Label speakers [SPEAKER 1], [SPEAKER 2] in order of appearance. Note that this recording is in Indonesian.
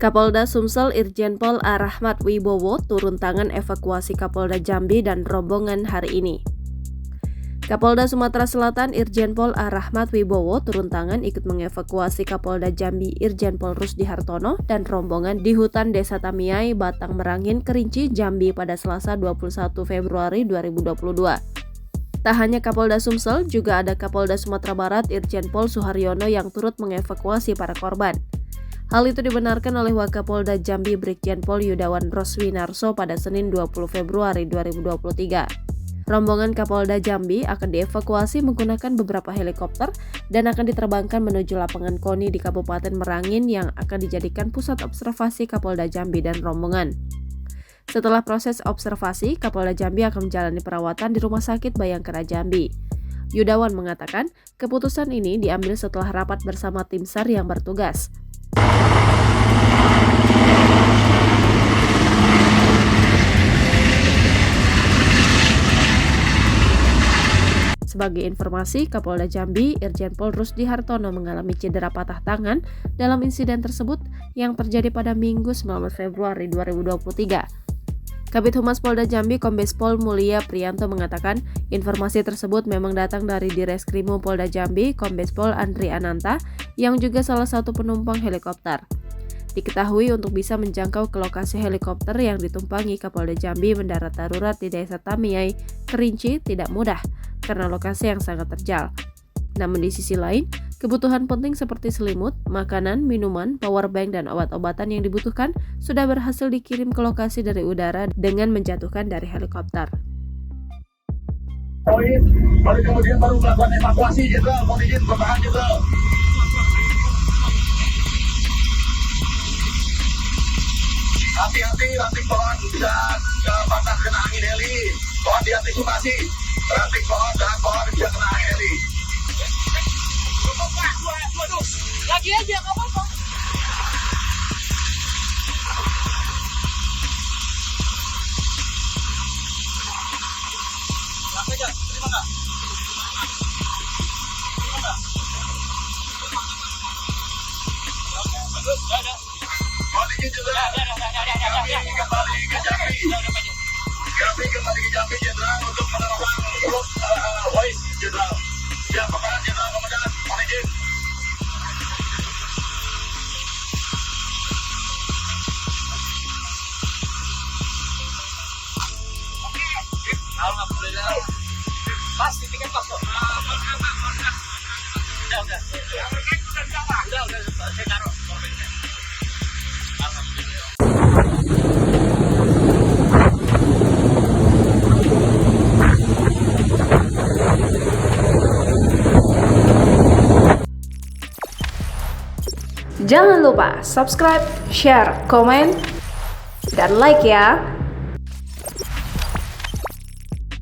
[SPEAKER 1] Kapolda Sumsel Irjen Pol A. Rahmat Wibowo turun tangan evakuasi Kapolda Jambi dan rombongan hari ini. Kapolda Sumatera Selatan Irjen Pol A. Rahmat Wibowo turun tangan ikut mengevakuasi Kapolda Jambi Irjen Pol Rusdi Hartono dan rombongan di hutan Desa Tamiai, Batang Merangin, Kerinci, Jambi pada Selasa 21 Februari 2022. Tak hanya Kapolda Sumsel, juga ada Kapolda Sumatera Barat Irjen Pol Suharyono yang turut mengevakuasi para korban. Hal itu dibenarkan oleh Wakapolda Jambi Brigjen Pol Yudawan Roswinarso pada Senin 20 Februari 2023. Rombongan Kapolda Jambi akan dievakuasi menggunakan beberapa helikopter dan akan diterbangkan menuju lapangan KONI di Kabupaten Merangin yang akan dijadikan pusat observasi Kapolda Jambi dan rombongan. Setelah proses observasi, Kapolda Jambi akan menjalani perawatan di Rumah Sakit Bayangkara Jambi. Yudawan mengatakan, keputusan ini diambil setelah rapat bersama tim SAR yang bertugas. Sebagai informasi, Kapolda Jambi Irjen Pol Rusdi Hartono mengalami cedera patah tangan dalam insiden tersebut yang terjadi pada Minggu 19 Februari 2023. Kabid Humas Polda Jambi Kombes Pol Mulia Priyanto mengatakan informasi tersebut memang datang dari Direskrimum Polda Jambi Kombes Pol Andri Ananta yang juga salah satu penumpang helikopter. Diketahui untuk bisa menjangkau ke lokasi helikopter yang ditumpangi Kapolda Jambi mendarat darurat di Desa Tamiai, Kerinci tidak mudah karena lokasi yang sangat terjal. Namun di sisi lain, kebutuhan penting seperti selimut, makanan, minuman, power bank, dan obat-obatan yang dibutuhkan sudah berhasil dikirim ke lokasi dari udara dengan menjatuhkan dari helikopter.
[SPEAKER 2] Baru kemudian melakukan evakuasi, Jenderal. Mohon izin bertahan, Jenderal. Hati-hati, ranting pohon bisa patah kena angin heli. Mohon diantisipasi. Ranting pohon dan pohon bisa kena angin heli. Dua dus. Lagi aja, nggak apa-apa. Langsung aja, terima nggak? Bagus, ada. Mohon izin juga. Kami kembali ke Jambi. Kami kembali ke Jambi, Jenderal, untuk menemukan grup voice, Jenderal. Siap, Bapak Jenderal Komandan, mohon izin. Alhamdulillah. Pas, tiket pas kok. Udah. Udah, saya taruh.
[SPEAKER 1] Jangan lupa subscribe, share, komen, dan like ya!